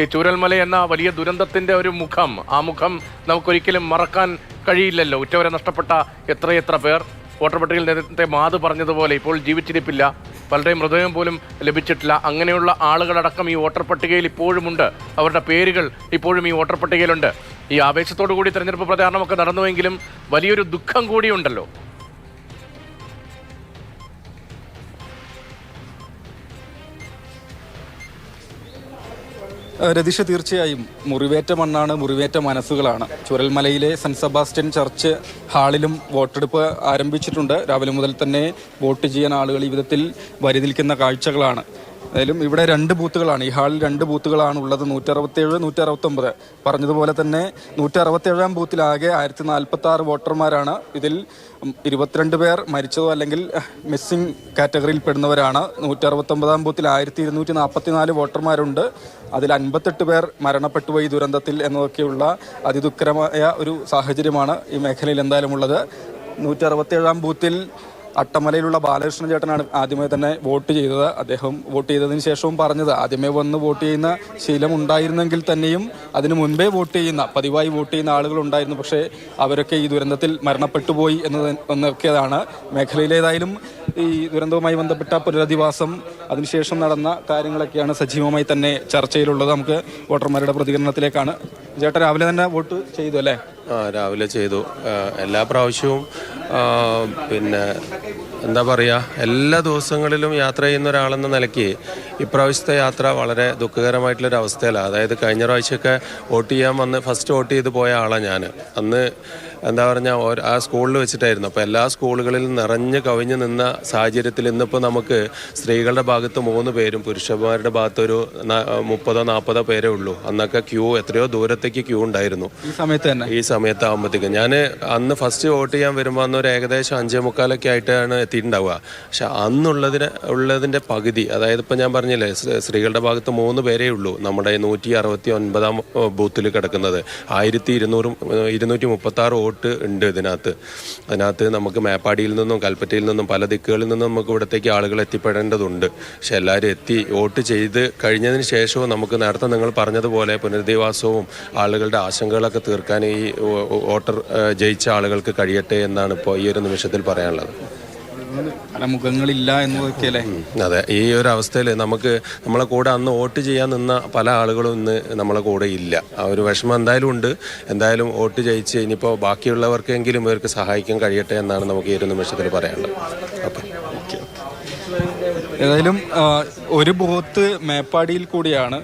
ഈ ചൂരൽമല എന്ന വലിയ ദുരന്തത്തിൻ്റെ ഒരു മുഖം, ആ മുഖം നമുക്കൊരിക്കലും മറക്കാൻ കഴിയില്ലല്ലോ. ഉറ്റവരെ നഷ്ടപ്പെട്ട എത്രയെത്ര പേർ. വോട്ടർ പട്ടികയിൽ നേരത്തെ മാധു പറഞ്ഞതുപോലെ ഇപ്പോൾ ജീവിച്ചിരിപ്പില്ല, പലരുടെയും മൃതദേഹം പോലും ലഭിച്ചിട്ടില്ല. അങ്ങനെയുള്ള ആളുകളടക്കം ഈ വോട്ടർ പട്ടികയിൽ ഇപ്പോഴുമുണ്ട്. അവരുടെ പേരുകൾ ഇപ്പോഴും ഈ വോട്ടർ പട്ടികയിലുണ്ട്. ഈ ആവേശത്തോടു കൂടി തെരഞ്ഞെടുപ്പ് പ്രചാരണമൊക്കെ നടന്നുവെങ്കിലും വലിയൊരു ദുഃഖം കൂടിയുണ്ടല്ലോ. രതീഷ, തീർച്ചയായും മുറിവേറ്റ മണ്ണാണ്, മുറിവേറ്റ മനസ്സുകളാണ്. ചുരൽമലയിലെ സെൻറ്റ് സെബാസ്റ്റ്യൻ ചർച്ച് ഹാളിലും വോട്ടെടുപ്പ് ആരംഭിച്ചിട്ടുണ്ട്. രാവിലെ മുതൽ തന്നെ വോട്ട് ചെയ്യാൻ ആളുകൾ ഈ വിധത്തിൽ വരി നിൽക്കുന്ന കാഴ്ചകളാണ്. എന്തായാലും ഇവിടെ 2 ബൂത്തുകളാണ്, ഈ ഹാളിൽ 2 ബൂത്തുകളാണ് ഉള്ളത്. 167, 169. പറഞ്ഞതുപോലെ തന്നെ 167-ാം ബൂത്തിലാകെ 1046 വോട്ടർമാരാണ്. ഇതിൽ 22 പേർ മരിച്ചതോ അല്ലെങ്കിൽ മിസ്സിംഗ് കാറ്റഗറിയിൽ പെടുന്നവരാണ്. 169-ാം ബൂത്തിൽ 1244 വോട്ടർമാരുണ്ട്. അതിൽ 58 പേർ മരണപ്പെട്ടുപോയി ദുരന്തത്തിൽ എന്നതൊക്കെയുള്ള അതിദുഃഖകരമായ ഒരു സാഹചര്യമാണ് ഈ മേഖലയിൽ എന്തായാലും ഉള്ളത്. 167-ാം ബൂത്തിൽ അട്ടമലയിലുള്ള ബാലകൃഷ്ണൻ ചേട്ടനാണ് ആദ്യമേ തന്നെ വോട്ട് ചെയ്തത്. അദ്ദേഹം വോട്ട് ചെയ്തതിന് ശേഷവും പറഞ്ഞത് ആദ്യമേ വന്ന് വോട്ട് ചെയ്യുന്ന ശീലം ഉണ്ടായിരുന്നെങ്കിൽ തന്നെയും അതിനു മുൻപേ വോട്ട് ചെയ്യുന്ന, പതിവായി വോട്ട് ചെയ്യുന്ന ആളുകളുണ്ടായിരുന്നു. പക്ഷേ അവരൊക്കെ ഈ ദുരന്തത്തിൽ മരണപ്പെട്ടുപോയി എന്നൊക്കെയാണ് മേഖലയിലേതായാലും ഈ ദുരന്തവുമായി ബന്ധപ്പെട്ട പുനരധിവാസം, അതിനുശേഷം നടന്ന കാര്യങ്ങളൊക്കെയാണ് സജീവമായി തന്നെ ചർച്ചയിലുള്ളത്. നമുക്ക് വോട്ടർമാരുടെ പ്രതികരണത്തിലേക്കാണ്. ചേട്ടാ, രാവിലെ തന്നെ വോട്ട് ചെയ്തു അല്ലേ? രാവിലെ ചെയ്തു. എല്ലാ പ്രാവശ്യവും പിന്നെ എന്താ പറയുക, എല്ലാ ദിവസങ്ങളിലും യാത്ര ചെയ്യുന്ന ഒരാളെന്ന നിലയ്ക്ക് ഇപ്രാവശ്യത്തെ യാത്ര വളരെ ദുഃഖകരമായിട്ടുള്ളൊരു അവസ്ഥയിലാണ്. അതായത് കഴിഞ്ഞ പ്രാവശ്യമൊക്കെ വോട്ട് ചെയ്യാൻ വന്ന് ഫസ്റ്റ് വോട്ട് ചെയ്ത് പോയ ആളാണ് ഞാൻ. അന്ന് എന്താ പറഞ്ഞാൽ ആ സ്കൂളിൽ വെച്ചിട്ടായിരുന്നു. അപ്പോൾ എല്ലാ സ്കൂളുകളിലും നിറഞ്ഞ് കവിഞ്ഞ് നിന്ന സാഹചര്യത്തിൽ ഇന്നിപ്പോൾ നമുക്ക് സ്ത്രീകളുടെ ഭാഗത്ത് 3 പേരും പുരുഷന്മാരുടെ ഭാഗത്ത് ഒരു 30-40 പേരേ ഉള്ളൂ. അന്നൊക്കെ എത്രയോ ദൂരത്തേക്ക് ക്യൂ ഉണ്ടായിരുന്നു. ഈ സമയത്താകുമ്പോഴത്തേക്ക് ഞാൻ അന്ന് ഫസ്റ്റ് വോട്ട് ചെയ്യാൻ വരുമ്പോൾ അന്നൊരു ഏകദേശം 5:45 ആയിട്ടാണ് എത്തിയിട്ടുണ്ടാവുക. പക്ഷെ ഉള്ളതിൻ്റെ പകുതി, അതായത് ഇപ്പം ഞാൻ പറഞ്ഞില്ലേ, സ്ത്രീകളുടെ ഭാഗത്ത് 3 പേരേ ഉള്ളൂ. നമ്മുടെ 169-ാം ബൂത്തിൽ കിടക്കുന്നത് 1236 വോട്ട് ഉണ്ട് അതിനകത്ത് നമുക്ക് മേപ്പാടിയിൽ നിന്നും കൽപ്പറ്റയിൽ നിന്നും പല ദിക്കുകളിൽ നിന്നും നമുക്ക് ഇവിടത്തേക്ക് ആളുകൾ എത്തിപ്പെടേണ്ടതുണ്ട്. പക്ഷെ എല്ലാവരും എത്തി വോട്ട് ചെയ്ത് കഴിഞ്ഞതിന് ശേഷവും നമുക്ക് നേരത്തെ നിങ്ങൾ പറഞ്ഞതുപോലെ പുനരധിവാസവും ആളുകളുടെ ആശങ്കകളൊക്കെ തീർക്കാൻ ഈ വോട്ടർ ജയിച്ച ആളുകൾക്ക് കഴിയട്ടെ എന്നാണ് ഇപ്പോൾ ഈ ഒരു നിമിഷത്തിൽ പറയാനുള്ളത്. മുഖങ്ങളില്ല എന്നതൊക്കെയല്ലേ? അതെ, ഈ ഒരു അവസ്ഥയിൽ നമ്മളെ കൂടെ അന്ന് വോട്ട് ചെയ്യാൻ നിന്ന പല ആളുകളും ഇന്ന് നമ്മളെ കൂടെ ഇല്ല. ആ ഒരു വിഷമം എന്തായാലും ഉണ്ട്. എന്തായാലും വോട്ട് ജയിച്ച് ഇനിയിപ്പോൾ ബാക്കിയുള്ളവർക്കെങ്കിലും ഇവർക്ക് സഹായിക്കാൻ കഴിയട്ടെ എന്നാണ് നമുക്ക് ഈ ഒരു നിമിഷത്തിൽ പറയാനുള്ളത്. അപ്പം ഏതായാലും ഒരു ബൂത്ത് മേപ്പാടിയിൽ കൂടിയാണ്.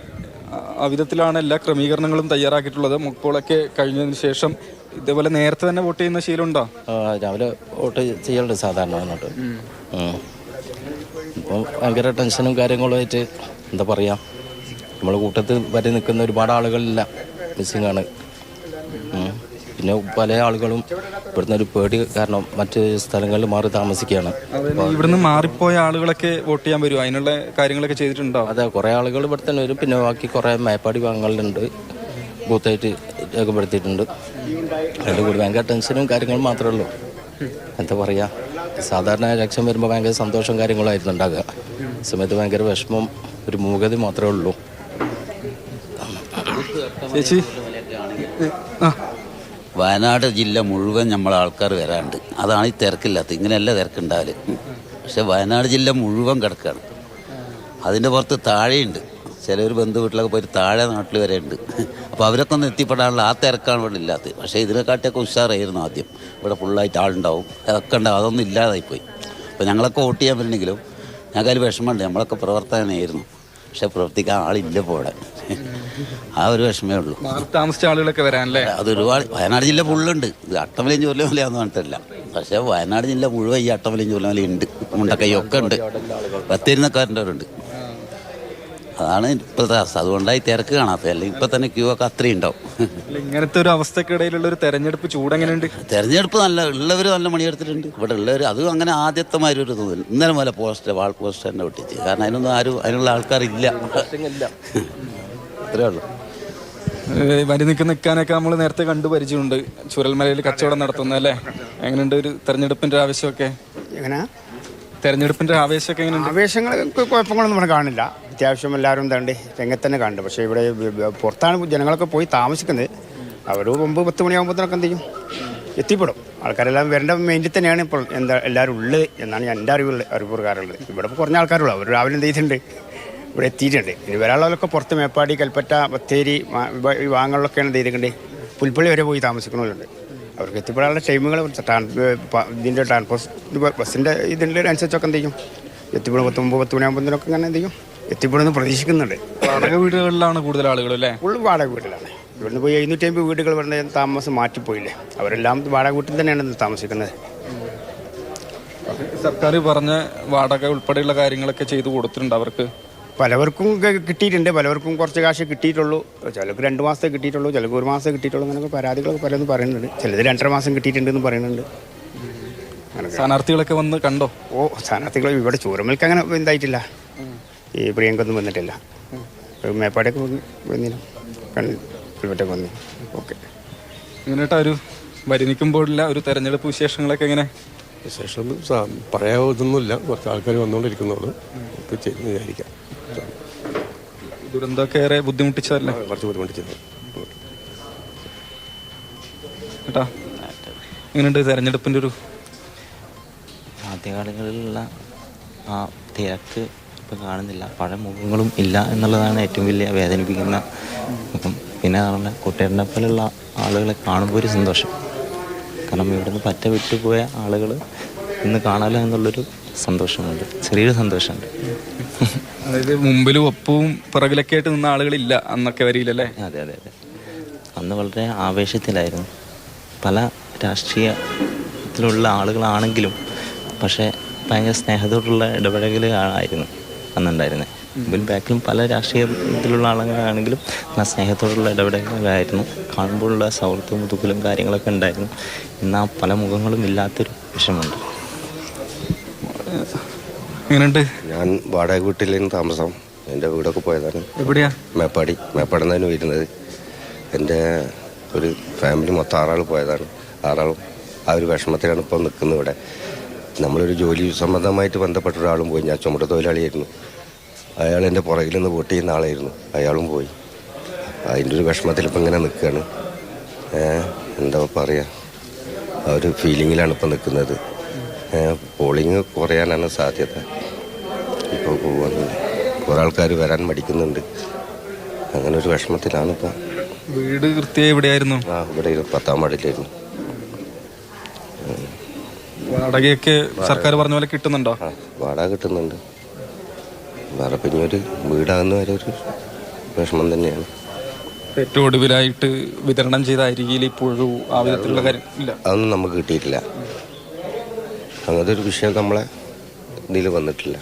ആ വിധത്തിലാണ് എല്ലാ ക്രമീകരണങ്ങളും തയ്യാറാക്കിയിട്ടുള്ളത്. മുക്കോളൊക്കെ കഴിഞ്ഞതിന് ശേഷം ഇതേപോലെ നേരത്തെ തന്നെ വോട്ട് ചെയ്യുന്ന ശീലമുണ്ടോ? രാവിലെ വോട്ട് ചെയ്യലുണ്ട് സാധാരണ വന്നിട്ട്. ഇപ്പോൾ ഭയങ്കര ടെൻഷനും കാര്യങ്ങളുമായിട്ട് എന്താ പറയുക, നമ്മളെ കൂട്ടത്തിൽ വരെ നിൽക്കുന്ന ഒരുപാട് ആളുകളില്ല, മിസ്സിംഗ് ആണ്. പിന്നെ പല ആളുകളും ഇവിടുന്ന് ഒരു പേടി കാരണം മറ്റ് സ്ഥലങ്ങളിൽ മാറി താമസിക്കുകയാണ്. ഇവിടുന്ന് മാറിപ്പോയ ആളുകളൊക്കെ വോട്ട് ചെയ്യാൻ വരും, അതിനുള്ള കാര്യങ്ങളൊക്കെ ചെയ്തിട്ടുണ്ടോ? അതെ, കുറേ ആളുകൾ ഇവിടെ തന്നെ വരും. പിന്നെ ബാക്കി കുറേ മേപ്പാടി ഭാഗങ്ങളിലുണ്ട് ബൂത്തായിട്ട് രേഖപ്പെടുത്തിയിട്ടുണ്ട്. അതിൻ്റെ കൂടി ഭയങ്കര ടെൻഷനും കാര്യങ്ങളും മാത്രമേ ഉള്ളൂ. എന്താ പറയുക, സാധാരണ ഇലക്ഷൻ വരുമ്പോൾ ഭയങ്കര സന്തോഷവും കാര്യങ്ങളായിരുന്നു ഉണ്ടാകുക. സമയത്ത് ഭയങ്കര വിഷമം, ഒരു മൂകത മാത്രമേ ഉള്ളൂ. ചേച്ചി, വയനാട് ജില്ല മുഴുവൻ നമ്മളെ ആൾക്കാർ വരാണ്ട്, അതാണ് ഈ തിരക്കില്ലാത്തത്. ഇങ്ങനെയല്ല തിരക്കുണ്ടാവല്. പക്ഷെ വയനാട് ജില്ല മുഴുവൻ കിടക്കുകയാണ്. അതിൻ്റെ പുറത്ത് താഴെയുണ്ട്, ചിലർ ബന്ധു വീട്ടിലൊക്കെ പോയിട്ട് താഴെ നാട്ടിൽ വരെ ഉണ്ട്. അപ്പോൾ അവരൊക്കെ ഒന്ന് എത്തിപ്പെടാനുള്ള ആ തിരക്കാണ് ഇവിടെ ഇല്ലാത്തത്. പക്ഷേ ഇതിനെക്കാട്ടിയൊക്കെ ഉഷാറായിരുന്നു ആദ്യം. ഇവിടെ ഫുള്ളായിട്ട് ആളുണ്ടാവും, അതൊക്കെ ഉണ്ടാവും. അതൊന്നും ഇല്ലാതായിപ്പോയി. അപ്പോൾ ഞങ്ങളൊക്കെ വോട്ട് ചെയ്യാൻ പറ്റുന്നെങ്കിലും ഞങ്ങൾക്ക് അതിൽ വിഷമമുണ്ട്. നമ്മളൊക്കെ പ്രവർത്തകനായിരുന്നു, പക്ഷെ പ്രവർത്തിക്കാൻ ആളില്ല ഇപ്പോൾ ഇവിടെ. ആ ഒരു വിഷമേ ഉള്ളൂ. താമസിച്ച ആളുകളൊക്കെ വരാനല്ലേ? അത് ഒരുപാട്. വയനാട് ജില്ല ഫുള്ളുണ്ട്. ഇത് അട്ടമലയും ചൂരൽമലയാന്ന് പറഞ്ഞിട്ടില്ല. പക്ഷേ വയനാട് ജില്ല മുഴുവൻ ഈ അട്ടമലയും ചൂരൽമലയും ഉണ്ട്, മുണ്ടക്കൈയൊക്കെ ഉണ്ട്, പത്തിരുന്നക്കാരൻ്റെവരുണ്ട്. അതാണ് ഇപ്പോഴത്തെ അവസ്ഥ. അതുകൊണ്ടായി തിരക്ക് കാണാത്തത്. അല്ലെങ്കിൽ ഇപ്പം തന്നെ ക്യൂ ഒക്കെ അത്രയും ഉണ്ടാവും. ഇങ്ങനത്തെ ഒരു അവസ്ഥക്കിടയിലുള്ള ഒരു തെരഞ്ഞെടുപ്പ് ചൂടെങ്ങനെയുണ്ട്? തെരഞ്ഞെടുപ്പ് ഉള്ളവർ നല്ല മണിയെടുത്തിട്ടുണ്ട്. ഇവിടെ ഉള്ളവർ അതും അങ്ങനെ ആദ്യത്തെ മാതിരി ഒരു തോന്നില്ല. ഇന്നലെ പോലെ വാൾ പോസ്റ്റർ തന്നെ ഒട്ടിച്ച്. കാരണം അതിനുള്ള ആൾക്കാരില്ല, അത്രേ ഉള്ളൂ. വരി നിൽക്കാനൊക്കെ നമ്മൾ നേരത്തെ കണ്ടു പരിചയമുണ്ട്. ചുരൽമലയിൽ കച്ചവടം നടത്തുന്നതല്ലേ? എങ്ങനെയുണ്ട് ഒരു തെരഞ്ഞെടുപ്പിൻ്റെ ആവശ്യമൊക്കെ? എങ്ങനെ തെരഞ്ഞെടുപ്പിൻ്റെ ആവേശമൊക്കെ എങ്ങനെയുണ്ട്? ആവേശങ്ങൾക്ക് കുഴപ്പങ്ങളൊന്നും ഇവിടെ കാണില്ല. അത്യാവശ്യം എല്ലാവരും എന്താണ്ട് രംഗത്ത് തന്നെ കാണുന്നുണ്ട്. പക്ഷേ ഇവിടെ പുറത്താണ് ജനങ്ങളൊക്കെ പോയി താമസിക്കുന്നത്. അവർ 9-10 മണിയാകുമ്പോഴത്തേനൊക്കെ എന്ത് ചെയ്യും, എത്തിപ്പെടും. ആൾക്കാരെല്ലാം വരേണ്ട മൈൻഡിൽ തന്നെയാണ് ഇപ്പോൾ എല്ലാവരും ഉള്ളത് എന്നാണ് എൻ്റെ അറിവ് പ്രകാരമുള്ളത്. ഇവിടെ ഇപ്പോൾ കുറഞ്ഞ ആൾക്കാരുള്ളൂ. അവർ രാവിലെ എന്ത് ചെയ്തിട്ടുണ്ട്, ഇവിടെ എത്തിയിട്ടുണ്ട്. ഇനി വരാനുള്ളവരൊക്കെ പുറത്ത് മേപ്പാടി, കൽപ്പറ്റ, ബത്തേരി ഈ ഭാഗങ്ങളിലൊക്കെയാണ് എന്ത് ചെയ്തിട്ടുണ്ട്, പുൽപ്പള്ളി വരെ പോയി താമസിക്കുന്നവരുണ്ട്. അവർക്ക് എത്തിപ്പെടാനുള്ള ടൈമുകൾ ഇതിൻ്റെ ട്രാൻസ്പോർട്ട് ബസ്സിൻ്റെ ഇതിൻ്റെ അനുസരിച്ചൊക്കെ എന്ത് ചെയ്യും, എത്തിപ്പെടും. 9-10 മണിയാകുമ്പോഴത്തേനൊക്കെ അങ്ങനെ എന്ത് ചെയ്യും, എത്തിപ്പെടുമെന്ന് പ്രതീക്ഷിക്കുന്നുണ്ട്. വാടക വീടുകളിലാണ് കൂടുതൽ ആളുകൾ അല്ലേ? ഫുൾ വാടക വീട്ടിലാണ്. ഇവിടുന്ന് പോയി 750 വീടുകൾ പറഞ്ഞ താമസം മാറ്റിപ്പോയില്ലേ. അവരെല്ലാം വാടക വീട്ടിൽ തന്നെയാണ് താമസിക്കുന്നത്. സർക്കാർ പറഞ്ഞ വാടക ഉൾപ്പെടെയുള്ള കാര്യങ്ങളൊക്കെ ചെയ്തു കൊടുത്തിട്ടുണ്ട് അവർക്ക്. പലവർക്കും കിട്ടിയിട്ടുണ്ട്, പലവർക്കും കുറച്ച് കാശ് കിട്ടിയിട്ടുള്ളൂ. ചിലർക്ക് 2 മാസത്തെ കിട്ടിയിട്ടുള്ളൂ, ചിലർക്ക് 1 മാസത്തെ കിട്ടിയിട്ടുള്ളൂ. അങ്ങനെയൊക്കെ പരാതികളൊക്കെ പലതും പറയുന്നുണ്ട്. ചിലത് 2.5 മാസം കിട്ടിയിട്ടുണ്ടെന്ന് പറയുന്നുണ്ട്. സ്ഥാനാർത്ഥികളൊക്കെ വന്ന് കണ്ടോ? സ്ഥാനാർത്ഥികൾ ഇവിടെ ചൂരമൽക്ക് അങ്ങനെ എന്തായിട്ടില്ല. ഈ പ്രിയങ്കൊന്നും വന്നിട്ടില്ല. മേപ്പാടിയൊക്കെ വന്നില്ല, കൽപ്പറ്റൊക്കെ വന്നു. ഓക്കെ. ഇങ്ങനെയായിട്ട് ഒരു വരി നിൽക്കുമ്പോഴില്ല ഒരു തെരഞ്ഞെടുപ്പ് വിശേഷങ്ങളൊക്കെ എങ്ങനെ? വിശേഷം പറയാതൊന്നുമില്ല. കുറച്ച് ആൾക്കാർ വന്നുകൊണ്ടിരിക്കുന്നുള്ളൂ. ചെയ്യുന്ന വിചാരിക്കാം. ദുരന്തമൊക്കെ ഏറെ ബുദ്ധിമുട്ടിച്ചതല്ലേ? കുറച്ച് ബുദ്ധിമുട്ടിച്ചത്. കേട്ടാ എങ്ങനെയുണ്ട് തെരഞ്ഞെടുപ്പിൻ്റെ ഒരു? ആദ്യകാലങ്ങളിലുള്ള ആ തിരക്ക് ഇപ്പം കാണുന്നില്ല. പഴയ മുഖങ്ങളും ഇല്ല എന്നുള്ളതാണ് ഏറ്റവും വലിയ വേദനിപ്പിക്കുന്ന മുഖം. പിന്നെ പറഞ്ഞ കുട്ടികളുടെ പോലുള്ള ആളുകളെ കാണുമ്പോൾ ഒരു സന്തോഷം. കാരണം ഇവിടുന്ന് പറ്റ വിട്ടുപോയ ആളുകൾ ഇന്ന് കാണാലോ എന്നുള്ളൊരു സന്തോഷമുണ്ട്, ചെറിയൊരു സന്തോഷമുണ്ട്. അതായത് മുമ്പിലും ഒപ്പവും പിറകിലൊക്കെ ആയിട്ട് നിന്ന ആളുകളില്ല അന്നൊക്കെ വരിയില്ലല്ലേ? അതെ അതെ അതെ. അന്ന് വളരെ ആവേശത്തിലായിരുന്നു. പല രാഷ്ട്രീയത്തിലുള്ള ആളുകളാണെങ്കിലും പക്ഷേ ഭയങ്കര സ്നേഹത്തോടുള്ള ഇടപെടലുകളായിരുന്നു അന്നുണ്ടായിരുന്നത്. മുമ്പിലും ബാക്കിലും പല രാഷ്ട്രീയത്തിലുള്ള ആളുകളാണെങ്കിലും ആ സ്നേഹത്തോടുള്ള ഇടപെടലുകളായിരുന്നു. കാണുമ്പോഴുള്ള സൗഹൃദവും ദുഃഖലും കാര്യങ്ങളൊക്കെ ഉണ്ടായിരുന്നു. ഇന്ന് ആ പല മുഖങ്ങളും ഇല്ലാത്തൊരു വിഷമമുണ്ട്. എങ്ങനെയുണ്ട്? ഞാൻ വാടക വീട്ടിലാണ് താമസം. എൻ്റെ വീടൊക്കെ പോയതാണ്. എവിടെയാ? മേപ്പാടി നിന്നാണ് വരുന്നത്. എൻ്റെ ഒരു ഫാമിലി മൊത്തം 6 ആൾ പോയതാണ്. 6 ആളും ആ ഒരു വിഷമത്തിലാണ് ഇപ്പോൾ നിൽക്കുന്നത് ഇവിടെ. നമ്മളൊരു ജോലി സംബന്ധമായിട്ട് ബന്ധപ്പെട്ട ഒരാളും പോയി. ഞാൻ ചുമട്ട് തൊഴിലാളിയായിരുന്നു. അയാൾ എൻ്റെ പുറകിൽ നിന്ന് വോട്ട് ചെയ്യുന്ന ആളായിരുന്നു. അയാളും പോയി. അതിൻ്റെ ഒരു വിഷമത്തിൽ ഇപ്പം ഇങ്ങനെ നിൽക്കുകയാണ്. എന്താ പറയുക, ആ ഒരു ഫീലിങ്ങിലാണ് ഇപ്പം നിൽക്കുന്നത്. പോളിങ് കുറയാനാണ് സാധ്യത. ഇപ്പോൾ പോകുന്നുണ്ട്, കുറേ ആൾക്കാർ വരാൻ മടിക്കുന്നുണ്ട്. അങ്ങനെ ഒരു വിഷമത്തിലാണ് ഇപ്പം. വീട് കൃത്യമായി എവിടെയായിരുന്നു? ഇവിടെ 10-ാം വാർഡിലായിരുന്നു. വാടകയൊക്കെ സർക്കാർ പറഞ്ഞ പോലെ കിട്ടുന്നുണ്ടോ? വാടക കിട്ടുന്നുണ്ട്. വേറെ പിന്നെ ഒരു വീടാകുന്ന വരെ ഒരു വിഷമം തന്നെയാണ്. ഏറ്റവും ഒടുവിലായിട്ട് വിതരണം ചെയ്ത അരികിൽ ഇപ്പോഴും ആ വിധത്തിലുള്ള കാര്യം ഇല്ല. അതൊന്നും നമുക്ക് കിട്ടിയിട്ടില്ല. അങ്ങനത്തെ ഒരു വിഷയം നമ്മളെ ഇതിൽ വന്നിട്ടില്ല.